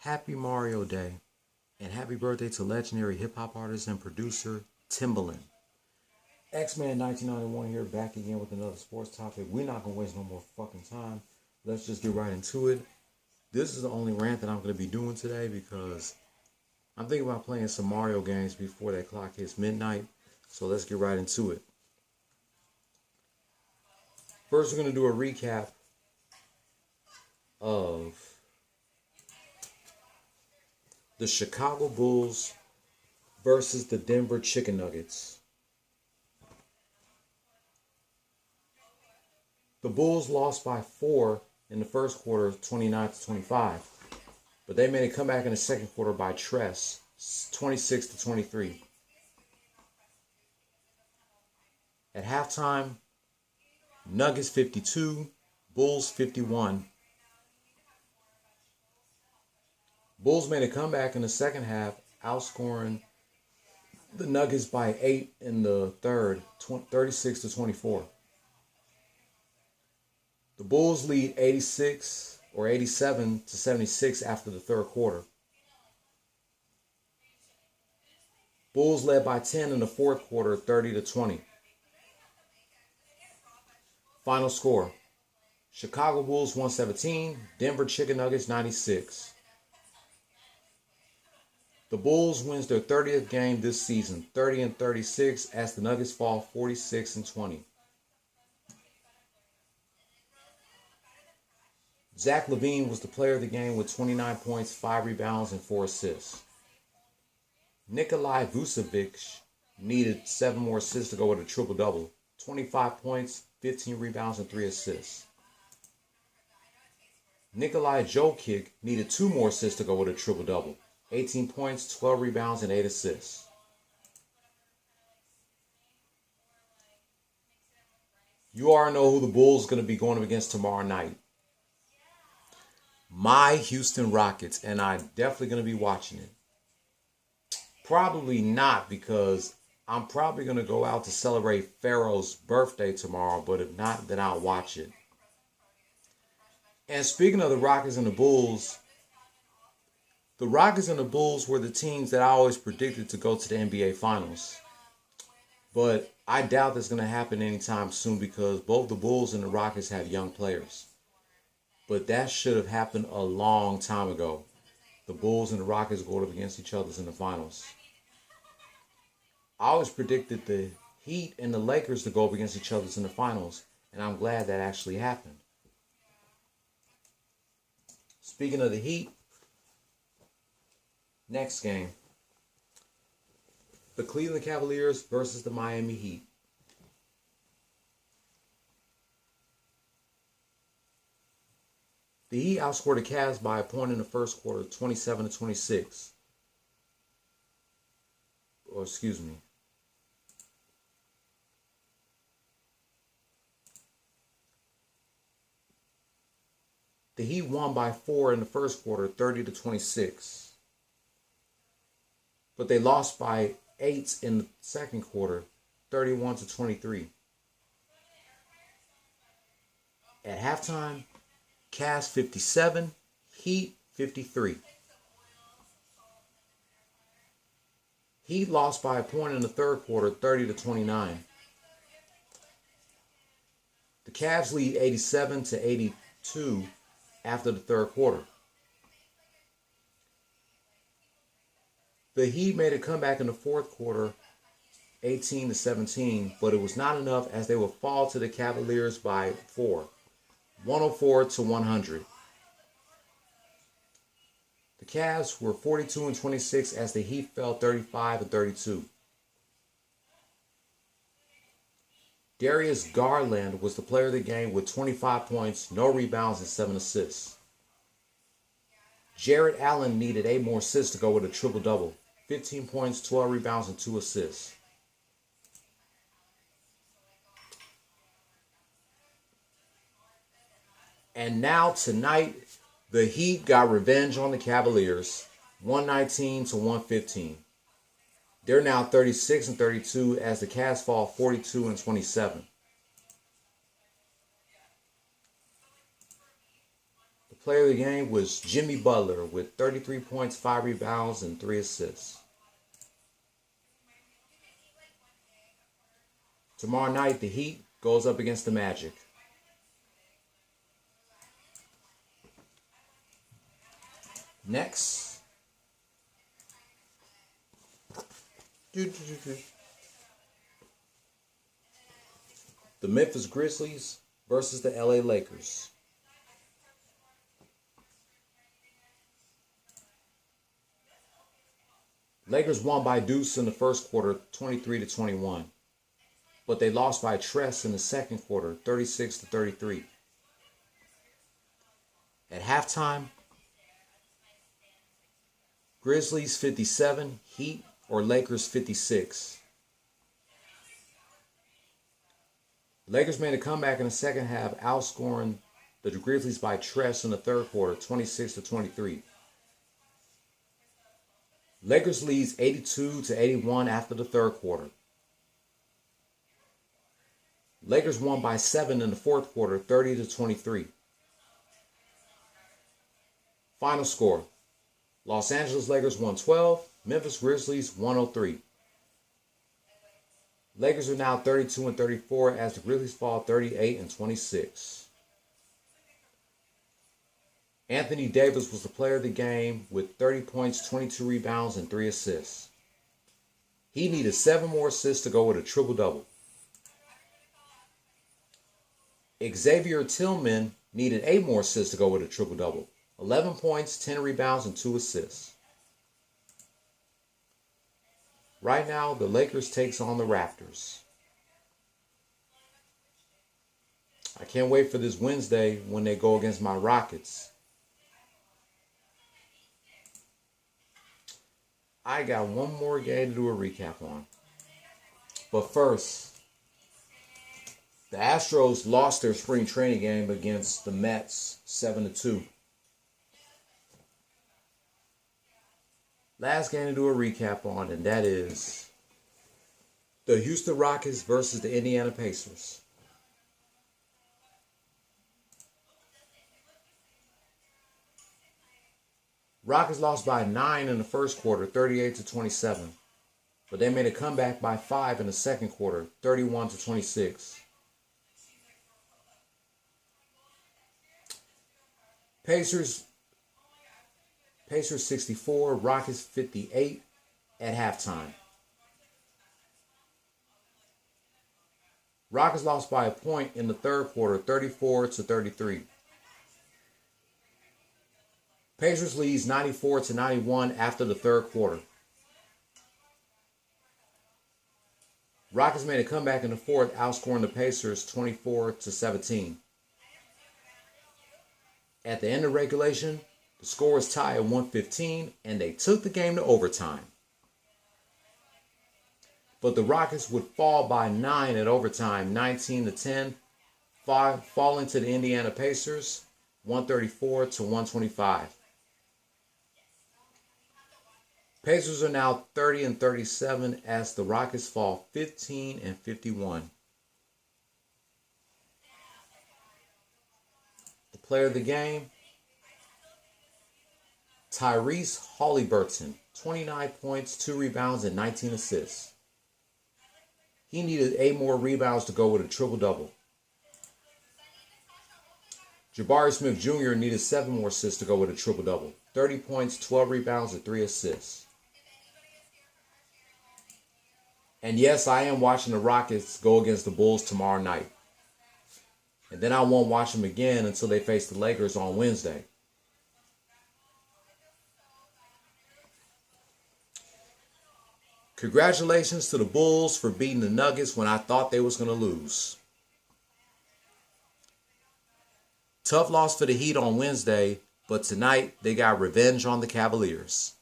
Happy Mario Day, and happy birthday to legendary hip-hop artist and producer Timbaland. X-Man 1991 here, back again with another sports topic. We're not going to waste no more fucking time. Let's just get right into it. This is the only rant that I'm going to be doing today because I'm thinking about playing some Mario games before that clock hits midnight. So let's get right into it. First, we're going to do a recap of the Chicago Bulls versus the Denver Chicken Nuggets. The Bulls lost by 4 in the first quarter, 29-25. But they made a comeback in the second quarter by Tress, 26-23. At halftime, Nuggets 52, Bulls 51. Bulls made a comeback in the second half, outscoring the Nuggets by 8 in the third, 36-24. The Bulls lead 87-76 after the third quarter. Bulls led by 10 in the fourth quarter, 30-20. Final score: Chicago Bulls 117, Denver Chicken Nuggets 96. The Bulls wins their 30th game this season, 30-36, as the Nuggets fall 46-20. Zach LaVine was the player of the game with 29 points, 5 rebounds, and 4 assists. Nikolai Vucevic needed 7 more assists to go with a triple-double. 25 points, 15 rebounds, and 3 assists. Nikolai Jokic needed 2 more assists to go with a triple-double. 18 points, 12 rebounds, and 8 assists. You already know who the Bulls are going to be going up against tomorrow night. My Houston Rockets, and I'm definitely going to be watching it. Probably not, because I'm probably going to go out to celebrate Pharaoh's birthday tomorrow, but if not, then I'll watch it. And speaking of the Rockets and the Bulls were the teams that I always predicted to go to the NBA Finals. But I doubt that's going to happen anytime soon because both the Bulls and the Rockets have young players. But that should have happened a long time ago. The Bulls and the Rockets go up against each other in the finals. I always predicted the Heat and the Lakers to go up against each other in the finals, and I'm glad that actually happened. Speaking of the Heat, next game, the Cleveland Cavaliers versus the Miami Heat. The Heat outscored the Cavs by a point in the first quarter, 27-26. Or excuse me. The Heat won by 4 in the first quarter, 30-26. But they lost by 8 in the second quarter, 31-23. At halftime, Cavs 57, Heat 53. Heat lost by a point in the third quarter, 30-29. The Cavs lead 87-82 after the third quarter. The Heat made a comeback in the fourth quarter, 18-17, but it was not enough as they would fall to the Cavaliers by 4. 104-100. The Cavs were 42-26 as the Heat fell 35-32. Darius Garland was the player of the game with 25 points, no rebounds, and 7 assists. Jarrett Allen needed 8 more assists to go with a triple-double. 15 points, 12 rebounds, and 2 assists. And now tonight, the Heat got revenge on the Cavaliers, 119-115. They're now 36-32 as the Cavs fall 42-27. The Player of the game was Jimmy Butler with 33 points, 5 rebounds, and 3 assists. Tomorrow night, the Heat goes up against the Magic. Next. The Memphis Grizzlies versus the LA Lakers. Lakers won by deuce in the first quarter, 23-21. But they lost by Tress in the second quarter, 36-33. At halftime, Grizzlies 57, Heat or Lakers 56. Lakers made a comeback in the second half, outscoring the Grizzlies by Tress in the third quarter, 26-23. Lakers leads 82-81 after the third quarter. Lakers won by 7 in the fourth quarter, 30-23. Final score: Los Angeles Lakers 112, Memphis Grizzlies 103. Lakers are now 32-34 as the Grizzlies fall 38-26. Anthony Davis was the player of the game with 30 points, 22 rebounds, and 3 assists. He needed 7 more assists to go with a triple-double. Xavier Tillman needed 8 more assists to go with a triple-double. 11 points, 10 rebounds, and 2 assists. Right now, the Lakers takes on the Raptors. I can't wait for this Wednesday when they go against my Rockets. I got one more game to do a recap on. But first, the Astros lost their spring training game against the Mets 7-2. Last game to do a recap on, and that is the Houston Rockets versus the Indiana Pacers. Rockets lost by 9 in the first quarter, 38-27. But they made a comeback by 5 in the second quarter, 31-26. Pacers 64, Rockets 58 at halftime. Rockets lost by a point in the third quarter, 34-33. Pacers leads 94-91 after the third quarter. Rockets made a comeback in the fourth, outscoring the Pacers 24-17. At the end of regulation, the score was tied at 115, and they took the game to overtime. But the Rockets would fall by 9 at overtime, 19-10, falling to the Indiana Pacers, 134-125. Pacers are now 30-37 as the Rockets fall 15-51. The player of the game, Tyrese Haliburton, 29 points, 2 rebounds, and 19 assists. He needed 8 more rebounds to go with a triple-double. Jabari Smith Jr. needed 7 more assists to go with a triple-double. 30 points, 12 rebounds, and 3 assists. And yes, I am watching the Rockets go against the Bulls tomorrow night. And then I won't watch them again until they face the Lakers on Wednesday. Congratulations to the Bulls for beating the Nuggets when I thought they was going to lose. Tough loss for the Heat on Wednesday, but tonight they got revenge on the Cavaliers.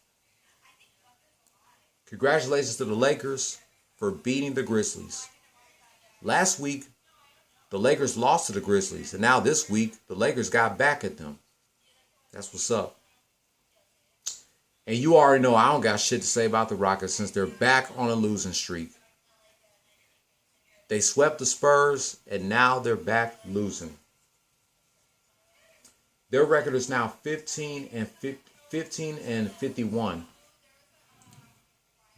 Congratulations to the Lakers for beating the Grizzlies. Last week, the Lakers lost to the Grizzlies, and now this week, the Lakers got back at them. That's what's up. And you already know I don't got shit to say about the Rockets since they're back on a losing streak. They swept the Spurs, and now they're back losing. Their record is now 15 and 51.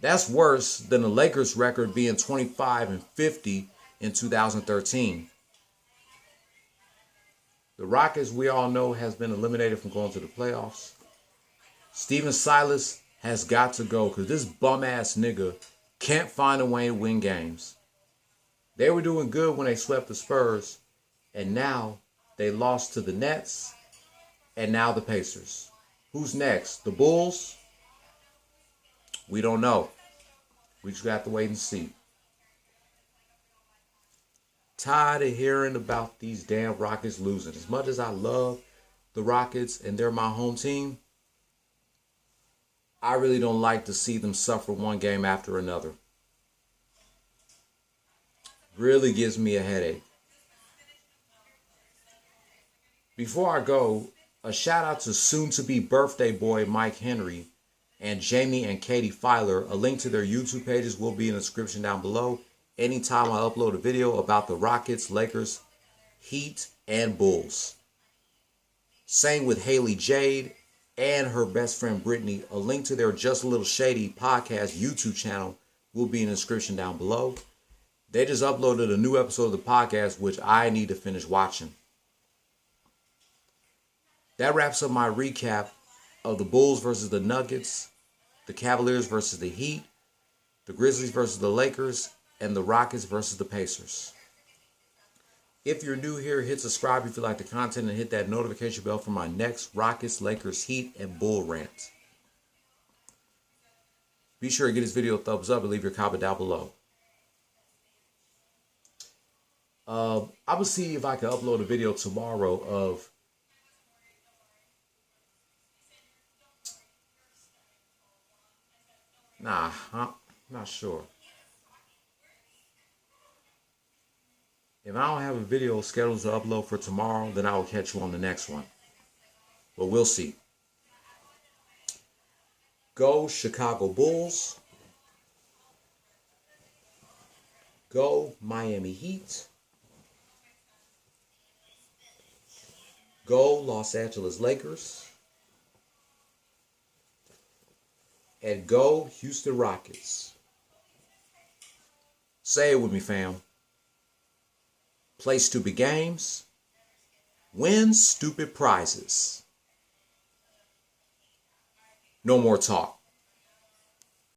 That's worse than the Lakers' record being 25 and 50 in 2013. The Rockets, we all know, has been eliminated from going to the playoffs. Steven Silas has got to go because this bum-ass nigga can't find a way to win games. They were doing good when they swept the Spurs, and now they lost to the Nets, and now the Pacers. Who's next? The Bulls? We don't know. We just got to wait and see. Tired of hearing about these damn Rockets losing. As much as I love the Rockets and they're my home team, I really don't like to see them suffer one game after another. Really gives me a headache. Before I go, a shout out to soon-to-be birthday boy Mike Henry and Jaime and Katie Filer. A link to their YouTube pages will be in the description down below. Anytime I upload a video about the Rockets, Lakers, Heat, and Bulls. Same with Haley Jade and her best friend Brittany. A link to their Just a Little Shady podcast YouTube channel will be in the description down below. They just uploaded a new episode of the podcast, which I need to finish watching. That wraps up my recap of the Bulls versus the Nuggets, the Cavaliers versus the Heat, the Grizzlies versus the Lakers, and the Rockets versus the Pacers. If you're new here, hit subscribe if you like the content and hit that notification bell for my next Rockets, Lakers, Heat, and Bull rant. Be sure to give this video a thumbs up and leave your comment down below. I will see if I can upload a video tomorrow of I'm not sure. If I don't have a video scheduled to upload for tomorrow, then I will catch you on the next one. But we'll see. Go Chicago Bulls. Go Miami Heat. Go Los Angeles Lakers. And go Houston Rockets. Say it with me, fam. Play stupid games. Win stupid prizes. No more talk.